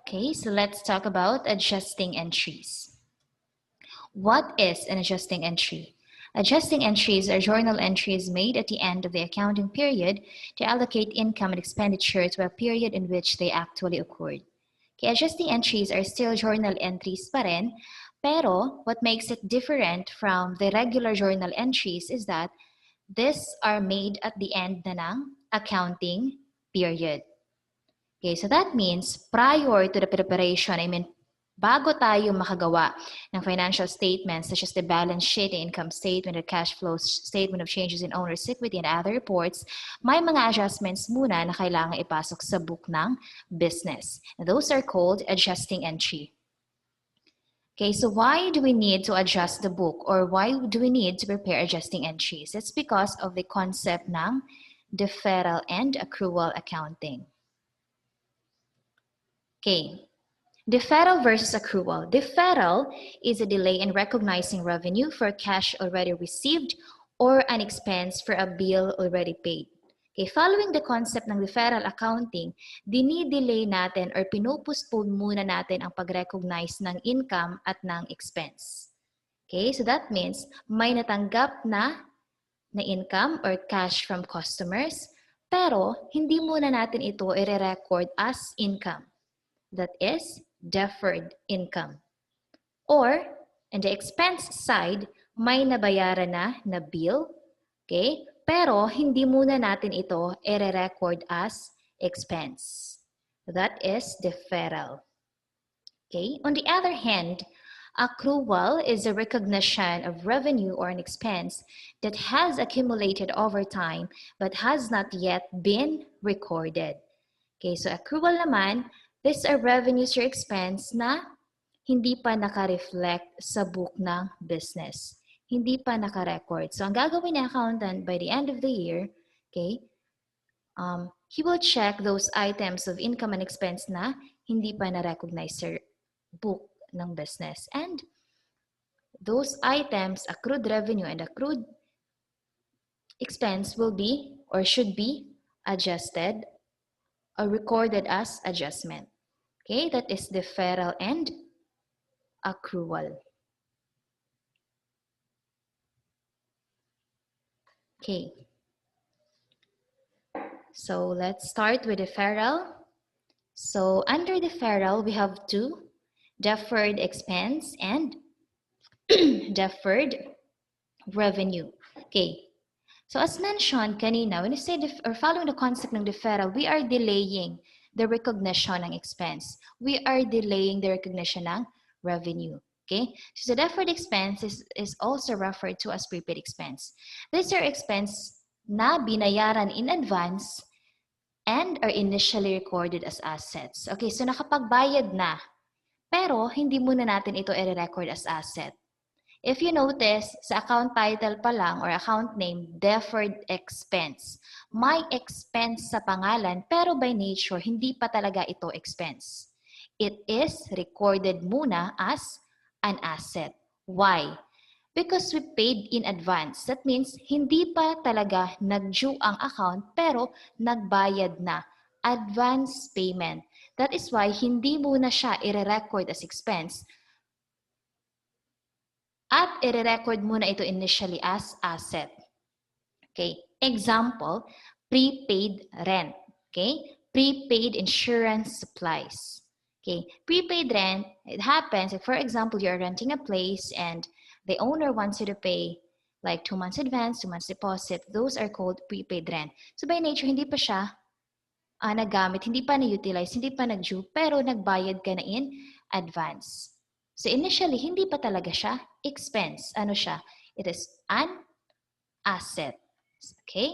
Okay, so let's talk about adjusting entries. What is an adjusting entry? Adjusting entries are journal entries made at the end of the accounting period to allocate income and expenditure to a period in which they actually occurred. Okay, adjusting entries are still journal entries pa rin, pero what makes it different from the regular journal entries is that these are made at the end na ng accounting period. Okay, so that means prior to the preparation, bago tayo makagawa ng financial statements such as the balance sheet, the income statement, the cash flow statement of changes in owner's equity, and other reports, may mga adjustments muna na kailangan ipasok sa book ng business. And those are called adjusting entry. Okay, so why do we need to adjust the book or why do we need to prepare adjusting entries? It's because of the concept ng deferral and accrual accounting. Okay, deferral versus accrual. Deferral is a delay in recognizing revenue for cash already received or an expense for a bill already paid. Okay, following the concept ng deferral accounting, dinidelay natin or pinupostpone muna natin ang pag-recognize ng income at ng expense. Okay, so that means may natanggap na income or cash from customers, pero hindi muna natin ito i-record as income. That is deferred income. Or, in the expense side, may nabayaran na bill, okay? Pero hindi muna natin ito i-record as expense. That is deferral. Okay? On the other hand, accrual is a recognition of revenue or an expense that has accumulated over time but has not yet been recorded. Okay, so accrual naman, these are revenues or expense na hindi pa naka-reflect sa book ng business. Hindi pa naka-record. So, ang gagawin ng accountant by the end of the year, okay, he will check those items of income and expense na hindi pa na-recognize sa book ng business. And those items, accrued revenue and accrued expense will be or should be adjusted or recorded as adjustment. Okay, that is deferral and accrual. Okay. So let's start with deferral. So under deferral, we have two, deferred expense and deferred revenue. Okay. So as mentioned kanina, when you say or following the concept ng deferral, we are delaying the recognition ng expense. We are delaying the recognition ng revenue. Okay? So the deferred expense is also referred to as prepaid expense. These are expense na binayaran in advance and are initially recorded as assets. Okay, so nakapagbayad na, pero hindi muna natin ito i-record as asset. If you notice, sa account title pa lang or account name, deferred expense. May expense sa pangalan, pero by nature, hindi pa talaga ito expense. It is recorded muna as an asset. Why? Because we paid in advance. That means, hindi pa talaga nag-due ang account, pero nagbayad na. Advance payment. That is why, hindi muna siya i-record as expense. At i-record muna ito initially as asset. Okay, example, prepaid rent. Okay, prepaid insurance supplies. Okay, prepaid rent, it happens, if for example, you're renting a place and the owner wants you to pay like 2 months advance, 2 months deposit, those are called prepaid rent. So by nature, hindi pa siya nagamit, hindi pa na-utilize, hindi pa nag-due, pero nagbayad ka na in advance. So initially, hindi pa talaga siya expense. Ano siya? It is an asset. Okay?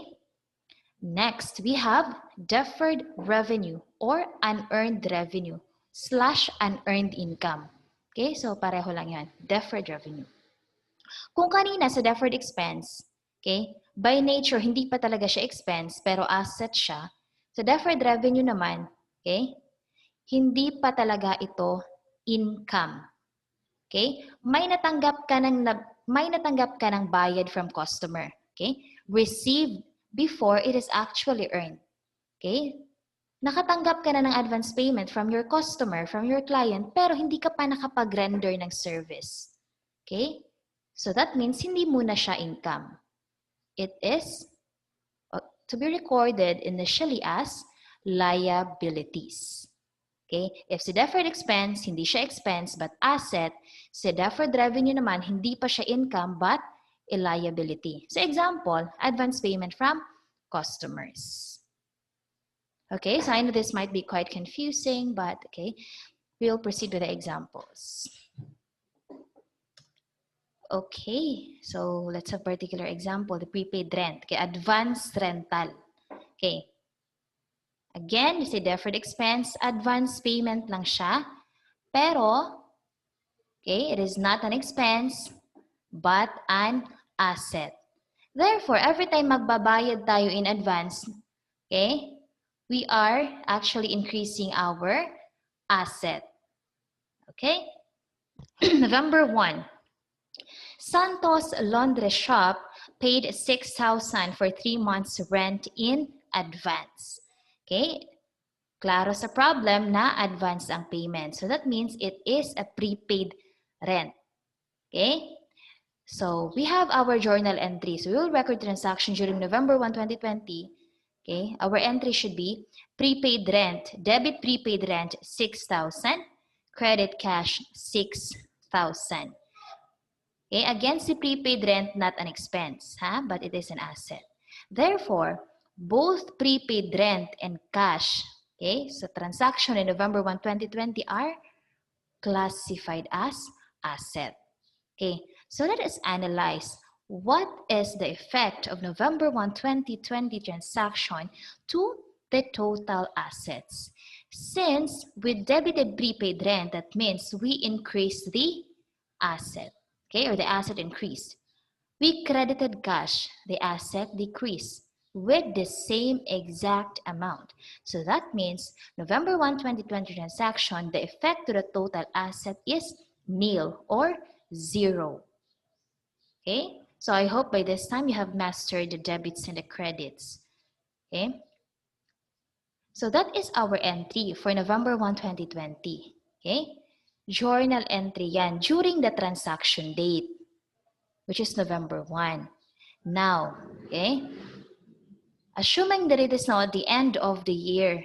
Next, we have deferred revenue or unearned revenue / unearned income. Okay? So pareho lang yan. Deferred revenue. Kung kanina sa deferred expense, okay, by nature, hindi pa talaga siya expense, pero asset siya. Sa deferred revenue naman, okay, hindi pa talaga ito income. Okay? May natanggap ka ng bayad from customer. Okay? Received before it is actually earned. Okay? Nakatanggap ka na ng advance payment from your customer, from your client, pero hindi ka pa nakapag-render ng service. Okay? So that means hindi mo na siya income. It is to be recorded initially as liabilities. Okay? If si deferred expense, hindi siya expense but asset, si deferred revenue naman, hindi pa siya income but a liability. So example, advance payment from customers. Okay, so I know this might be quite confusing, but okay, we'll proceed with the examples. Okay, so let's have a particular example, the prepaid rent, okay, advance rental. Okay, again, you say deferred expense, advance payment lang siya, pero, okay, it is not an expense, but an asset. Therefore, every time magbabayad tayo in advance, okay, we are actually increasing our asset. Okay? November 1. Santos Laundry Shop paid 6,000 for 3 months rent in advance. Okay? Klaro sa problem na advance ang payment. So that means it is a prepaid rent. Okay? So we have our journal entry. So we will record transaction during November 1, 2020. Okay? Our entry should be prepaid rent, debit prepaid rent 6,000, credit cash 6,000. Okay, against the prepaid rent, not an expense, but it is an asset. Therefore, both prepaid rent and cash, okay, so transaction in November 1, 2020 are classified as asset. Okay, so let us analyze what is the effect of November 1, 2020 transaction to the total assets. Since we debited prepaid rent, that means we increase the asset. Okay, or the asset increased. We credited cash, the asset decreased with the same exact amount. So that means November 1, 2020 transaction, the effect to the total asset is nil or 0. Okay, so I hope by this time you have mastered the debits and the credits. Okay, so that is our entry for November 1, 2020. Okay, journal entry yan during the transaction date, which is November 1. Now, okay, assuming that it is now at the end of the year,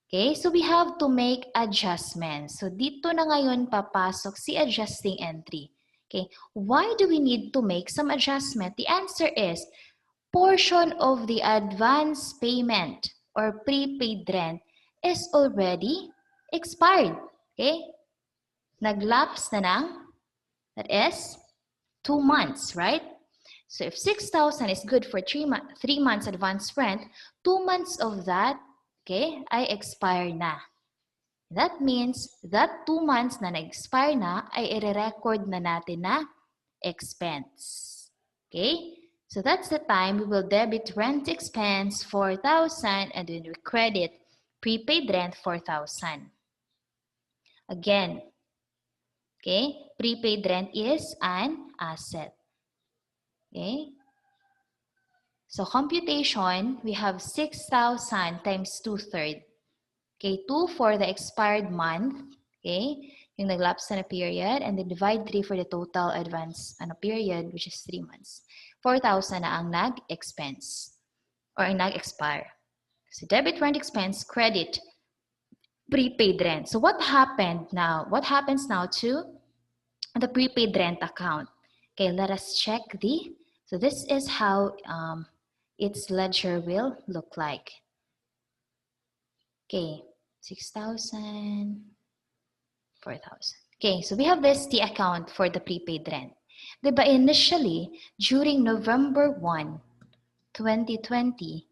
okay, so we have to make adjustments. So dito na ngayon papasok si adjusting entry. Okay, why do we need to make some adjustment? The answer is portion of the advance payment or prepaid rent is already expired. Okay, naglapse na ng, that is 2 months, right? So if 6,000 is good for 3 months advance rent, 2 months of that, okay, ay expire na. That means that 2 months na na-expire na ay i-record na natin na expense. Okay? So that's the time we will debit rent expense 4,000 and then we credit prepaid rent 4,000. Again, okay, prepaid rent is an asset. Okay? So computation, we have 6,000 times 2/3. Okay, 2 for the expired month, okay, yung naglapse na period, and then divide 3 for the total advance period, which is 3 months. 4,000 na ang nag-expense or ang nag-expire. So debit rent expense, credit prepaid rent. So what happened now? What happens now to the prepaid rent account? Okay, let us check so this is how its ledger will look like. Okay, 6,000, 4,000. Okay, so we have the account for the prepaid rent. Diba initially, during November 1, 2020,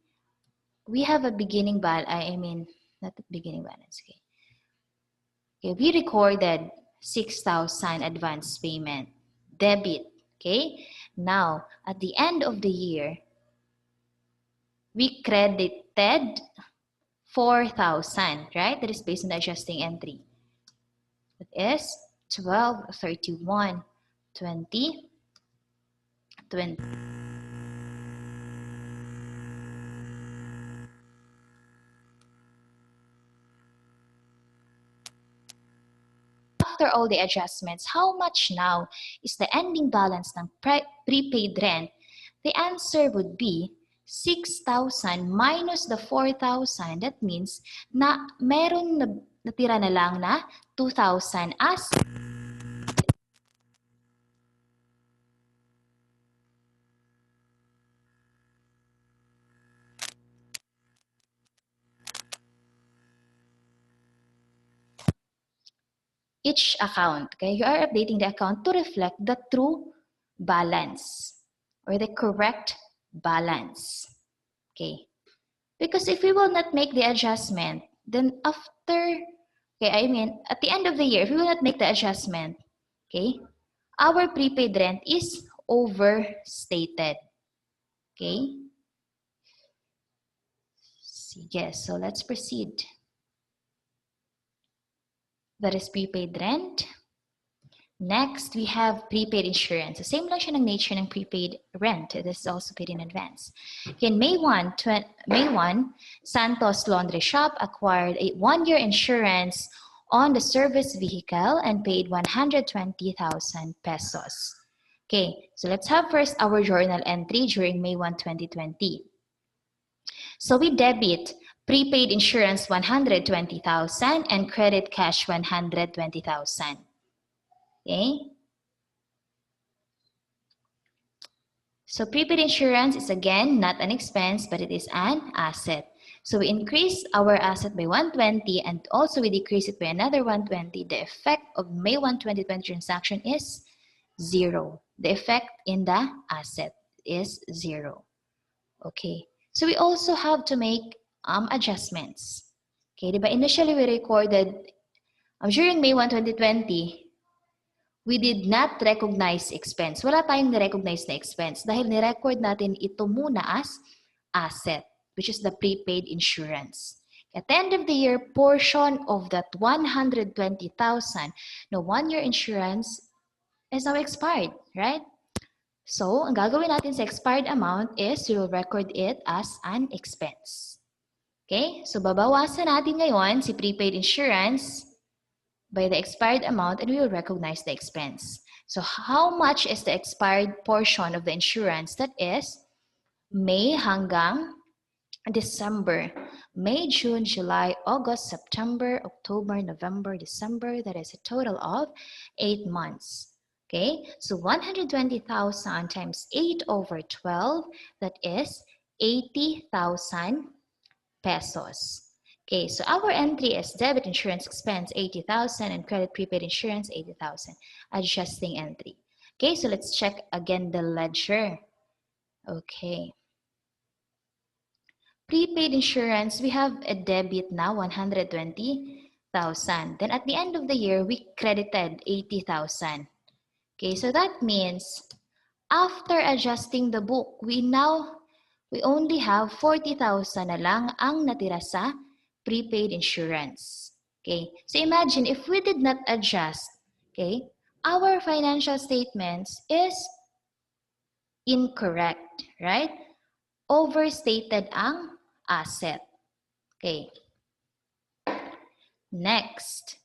we have a beginning balance, not the beginning balance, okay. Okay, we recorded 6,000 advance payment, debit, okay. Now, at the end of the year, we credited 4,000, right? That is based on the adjusting entry. That is 12/31/2020. after all the adjustments, how much now is the ending balance ng prepaid rent? The answer would be 6,000 minus the 4,000. That means na meron na natira na lang na 2,000 as each account. Okay, you are updating the account to reflect the true balance or the correct balance. Okay, because if we will not make the adjustment, then after, okay, I mean at the end of the year, if we will not make the adjustment, okay, our prepaid rent is overstated. Okay, yes, so let's proceed. That is prepaid rent. Next, we have prepaid insurance. The same lang siya ng nature ng prepaid rent. This is also paid in advance. In May 1, Santos Laundry Shop acquired a one-year insurance on the service vehicle and paid 120,000 pesos. Okay, so let's have first our journal entry during May 1, 2020. So we debit prepaid insurance 120,000 and credit cash 120,000. Okay. So prepaid insurance is again not an expense, but it is an asset. So we increase our asset by 120 and also we decrease it by another 120. The effect of May 1, 2020 transaction is 0. The effect in the asset is 0. Okay. So we also have to make adjustments. Okay, diba? Initially we recorded during May 1, 2020, we did not recognize expense. Wala tayong ni-recognize na expense dahil ni-record natin ito muna as asset, which is the prepaid insurance. At the end of the year, portion of that 120,000 na one-year insurance is now expired, right? So, ang gagawin natin sa expired amount is we will record it as an expense. Okay? So, babawasan natin ngayon si prepaid insurance by the expired amount and we will recognize the expense. So, how much is the expired portion of the insurance? That is May hanggang December. May, June, July, August, September, October, November, December. That is a total of 8 months. Okay, so 120,000 times 8 over 12, that is 80,000 pesos. Okay, so our entry is debit insurance expense 80,000 and credit prepaid insurance 80,000. Adjusting entry. Okay, so let's check again the ledger. Okay. Prepaid insurance, we have a debit now 120,000. Then at the end of the year, we credited 80,000. Okay, so that means after adjusting the book, we only have 40,000 na lang ang natira sa prepaid insurance. Okay, so imagine if we did not adjust, okay, our financial statements is incorrect, right? Overstated ang asset. Okay. Next,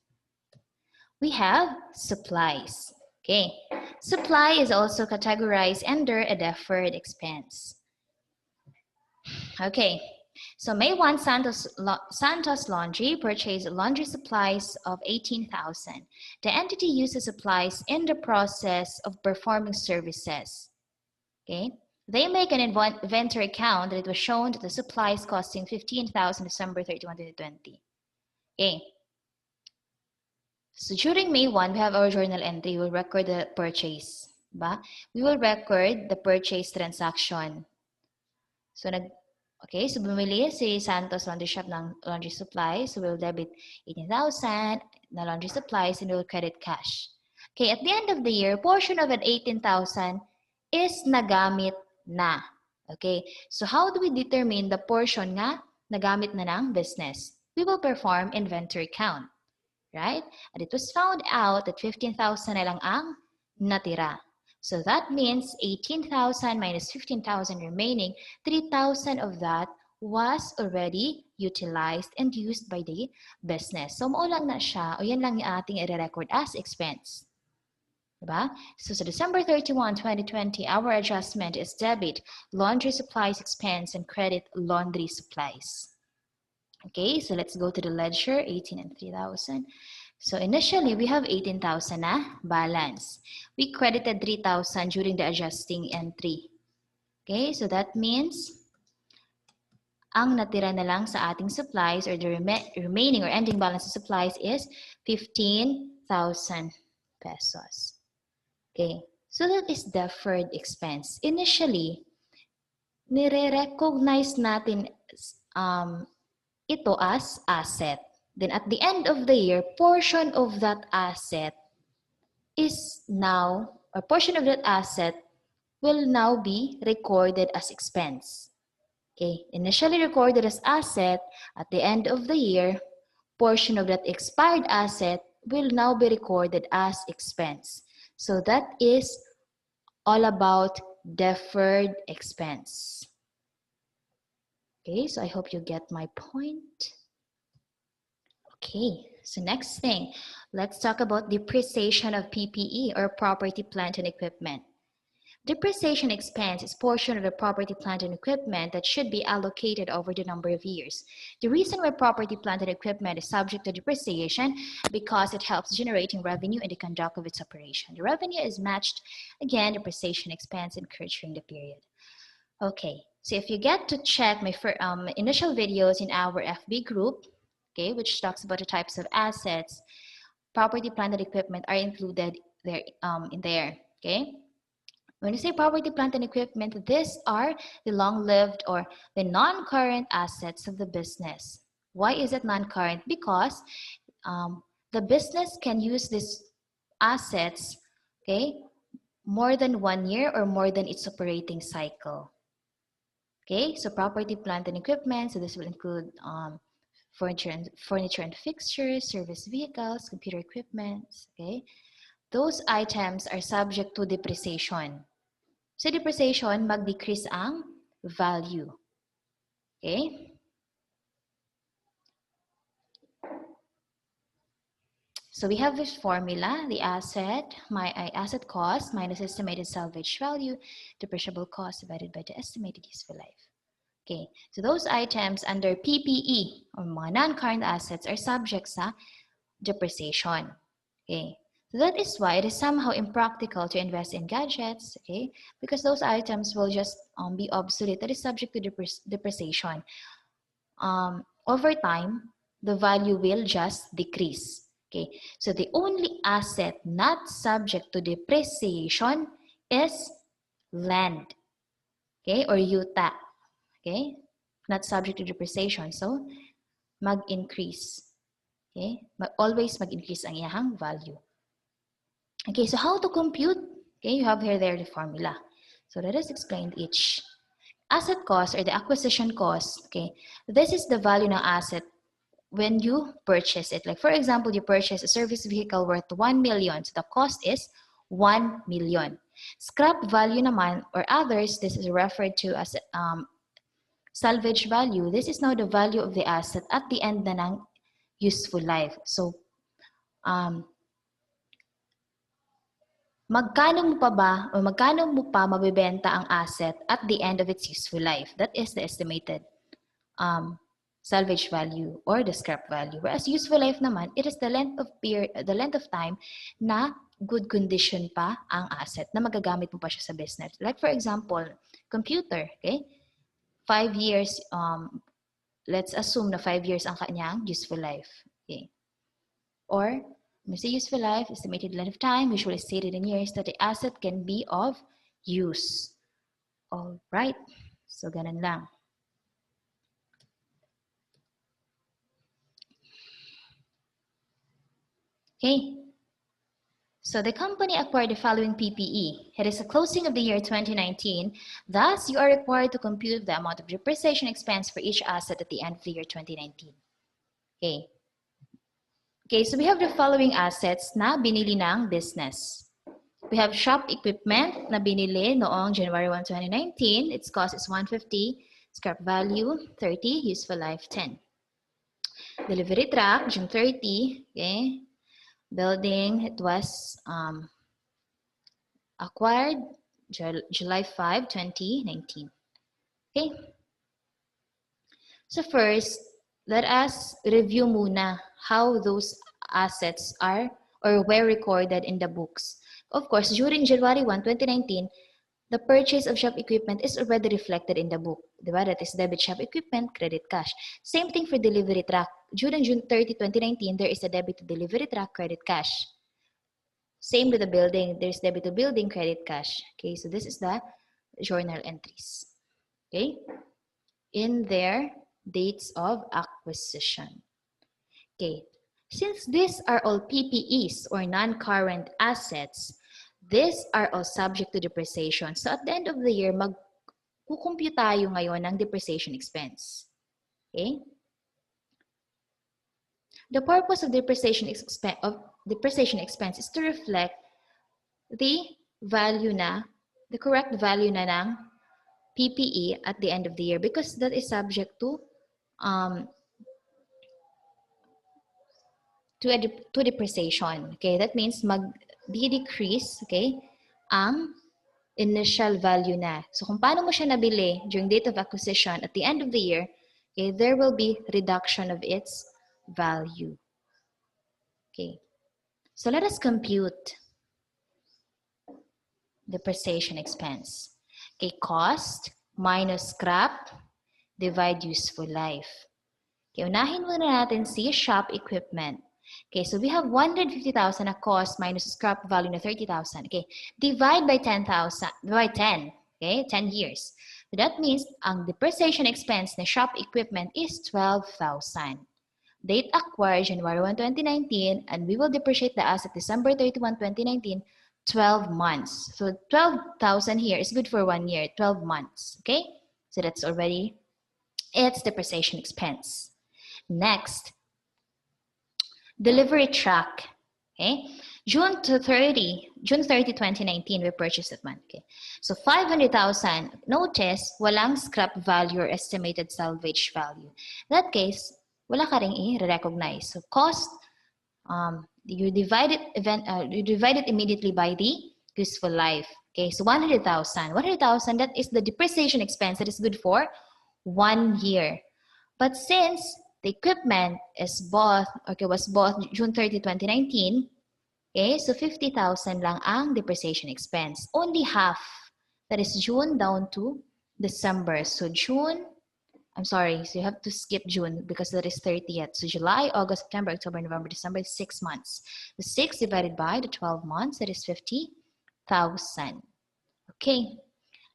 we have supplies. Okay, supply is also categorized under a deferred expense. Okay, so May 1, Santos Laundry purchased laundry supplies of 18,000. The entity uses supplies in the process of performing services. Okay, they make an inventory account that it was shown that the supplies costing 15,000 December 31, 2020. Okay. So during May 1, we have our journal entry. We will record the purchase. Ba? We will record the purchase transaction. So, okay, so bumili si Santos Laundry Shop ng laundry supplies. So, we'll debit 18,000 na laundry supplies and we'll credit cash. Okay, at the end of the year, portion of that 18,000 is nagamit na. Okay, so how do we determine the portion nga nagamit na ng business? We will perform inventory count. Right? And it was found out that 15,000 na lang ang natira. So that means 18,000 minus 15,000 remaining, 3,000 of that was already utilized, and used by the business. So, mao lang na siya, o yan lang yung ating i-record as expense. Diba? So, December 31, 2020, our adjustment is debit laundry supplies expense and credit laundry supplies. Okay, so let's go to the ledger, 18 and 3,000. So initially, we have 18,000 na balance. We credited 3,000 during the adjusting entry. Okay, so that means ang natira na lang sa ating supplies or the remaining or ending balance of supplies is 15,000 pesos. Okay, so that is deferred expense. Initially, nire-recognize natin ito as asset. Then at the end of the year, portion of that asset is now, or portion of that asset will now be recorded as expense. Okay, initially recorded as asset, at the end of the year, portion of that expired asset will now be recorded as expense. So that is all about deferred expense. Okay, so I hope you get my point. Okay, so next thing, let's talk about depreciation of PPE or property, plant, and equipment. Depreciation expense is portion of the property, plant, and equipment that should be allocated over the number of years. The reason why property, plant, and equipment is subject to depreciation because it helps generating revenue in the conduct of its operation. The revenue is matched, again, depreciation expense incurred during the period. Okay, so if you get to check my initial videos in our FB group, okay, which talks about the types of assets, property, plant, and equipment are included there in there, okay? When you say property, plant, and equipment, these are the long-lived or the non-current assets of the business. Why is it non-current? Because the business can use these assets, okay, more than 1 year or more than its operating cycle. Okay, so property, plant, and equipment, so this will include furniture and fixtures, service vehicles, computer equipment, okay? Those items are subject to depreciation. So depreciation, mag-decrease ang value. Okay? So we have this formula, the asset cost minus estimated salvage value, depreciable cost divided by the estimated useful life. Okay, so those items under PPE or mga non-current assets are subject sa depreciation. Okay, so that is why it is somehow impractical to invest in gadgets, okay, because those items will just be obsolete. That is subject to depreciation. Over time, the value will just decrease. Okay, so the only asset not subject to depreciation is land, okay, or yuta, okay, not subject to depreciation. So, mag-increase. Okay, always mag-increase ang iyahang value. Okay, so how to compute? Okay, you have here there the formula. So let us explain each. Asset cost or the acquisition cost, okay, this is the value ng asset when you purchase it. Like for example, you purchase a service vehicle worth 1 million. So the cost is 1 million. Scrap value naman or others, this is referred to as salvage value. This is now the value of the asset at the end na ng useful life. So, magkano mo pa mabibenta ang asset at the end of its useful life? That is the estimated salvage value or the scrap value. Whereas useful life naman, it is the length of time na good condition pa ang asset na magagamit mo pa siya sa business. Like for example, computer, okay? 5 years, let's assume na 5 years ang kanyang useful life. Okay? Or, when we say useful life, estimated length of time, usually stated in years, that the asset can be of use. All right, so ganun lang. Okay, so the company acquired the following PPE. It is the closing of the year 2019. Thus, you are required to compute the amount of depreciation expense for each asset at the end of the year 2019. Okay. Okay, so we have the following assets na binili ng business. We have shop equipment na binili noong January 1, 2019. Its cost is 150, scrap value 30, useful life 10. Delivery truck, June 30, okay. Building, it was acquired July 5, 2019. Okay. So first, let us review muna how those assets are or were recorded in the books. Of course, during January 1, 2019, the purchase of shop equipment is already reflected in the book. Diba? That is debit shop equipment, credit cash. Same thing for delivery truck. During June 30, 2019, there is a debit to delivery truck, credit cash. Same with the building. There's debit to building, credit cash. Okay, so this is the journal entries. Okay, in their dates of acquisition. Okay, since these are all PPEs or non-current assets, these are all subject to depreciation. So at the end of the year, magkukumpute tayo ngayon ng depreciation expense. Okay? The purpose of depreciation expense is to reflect the value na, the correct value na ng PPE at the end of the year because that is subject to depreciation. Okay, that means mag-decrease, okay, ang initial value na. So kung paano mo siya nabili during date of acquisition at the end of the year, okay, there will be reduction of its value. Okay, so let us compute depreciation expense. Okay, cost minus scrap divide useful life. Okay, unahin muna natin si shop equipment. Okay, so we have 150,000 na cost minus scrap value na 30,000. Okay, divide by 10,000, by 10. Okay, 10 years. So that means ang depreciation expense na shop equipment is 12,000. Date acquired January 1, 2019, and we will depreciate the asset December 31, 2019, 12 months. So 12,000 here is good for 1 year, 12 months. Okay, so that's already its depreciation expense. Next, delivery truck. Okay, June 30, 2019, we purchased that one. Okay, so 500,000. Notice, walang scrap value or estimated salvage value. In that case, wala ka ring i-recognize. So cost, you divide it immediately by the useful life. Okay, so 100,000. 100,000, that is the depreciation expense that is good for 1 year. But since the equipment is bought, okay, was bought June 30, 2019, okay, so 50,000 lang ang depreciation expense. Only half, that is June down to December. So June, I'm sorry, so you have to skip June because that is 30th. So July, August, September, October, November, December, 6 months. The 6 divided by the 12 months, that is 50,000. Okay,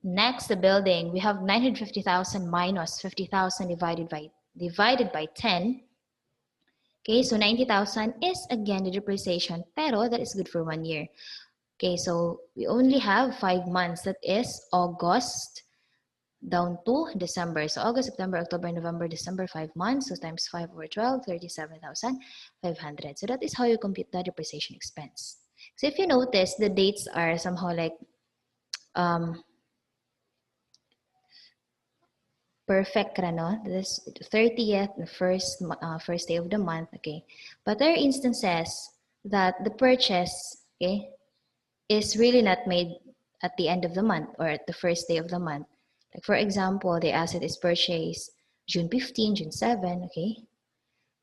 next, the building. We have 950,000 minus 50,000 divided by 10. Okay, so 90,000 is again the depreciation, pero that is good for 1 year. Okay, so we only have 5 months. That is August down to December. So August, September, October, November, December, 5 months. So times 5 over 12, 37,500. So that is how you compute the depreciation expense. So if you notice, the dates are somehow like perfect, no? This 30th, the first day of the month, okay? But there are instances that the purchase, okay, is really not made at the end of the month or at the first day of the month. Like for example, the asset is purchased June 15, June 7, okay?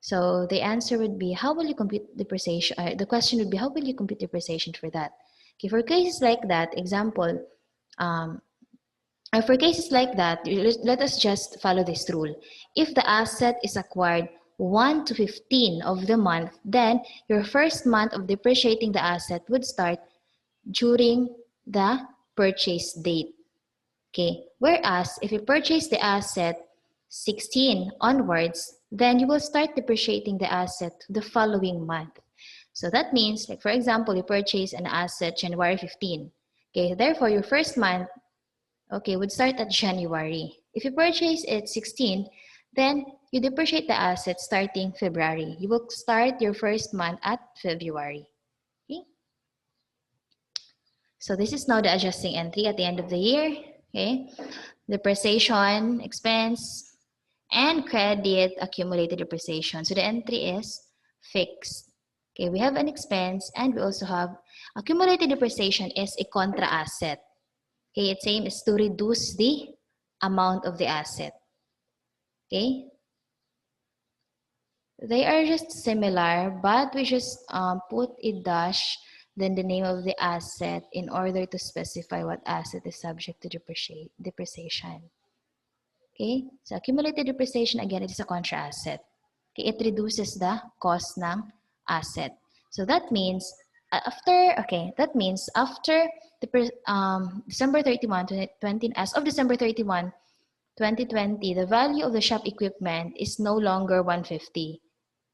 So the answer would be, how will you compute depreciation? The question would be, how will you compute depreciation for that? Okay, for cases like that, example, for cases like that, let us just follow this rule. If the asset is acquired 1 to 15 of the month, then your first month of depreciating the asset would start during the purchase date. Okay, whereas if you purchase the asset 16 onwards, then you will start depreciating the asset the following month. So that means, like for example, you purchase an asset January 15. Okay, therefore your first month, okay, would start at January. If you purchase it 16, then you depreciate the asset starting February. You will start your first month at February. Okay? So this is now the adjusting entry at the end of the year. Okay? Depreciation expense and credit accumulated depreciation. So the entry is fixed. Okay, we have an expense and we also have accumulated depreciation is a contra asset. Okay, its aim is to reduce the amount of the asset. Okay, they are just similar, but we just put a dash then the name of the asset in order to specify what asset is subject to depreciation. Okay, so accumulated depreciation, again, it is a contra asset. Okay, it reduces the cost ng asset. So that means after December 31, 2020, as of December 31, 2020, the value of the shop equipment is no longer 150.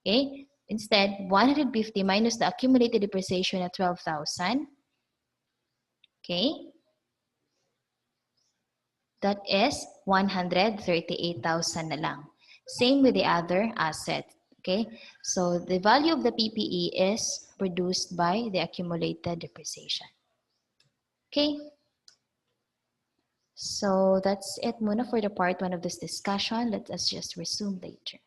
Okay, instead 150 minus the accumulated depreciation at 12,000. Okay, that is 138,000 na lang. Same with the other asset. Okay, so the value of the PPE is produced by the accumulated depreciation. Okay, so that's it muna for the part 1 of this discussion. Let us just resume later.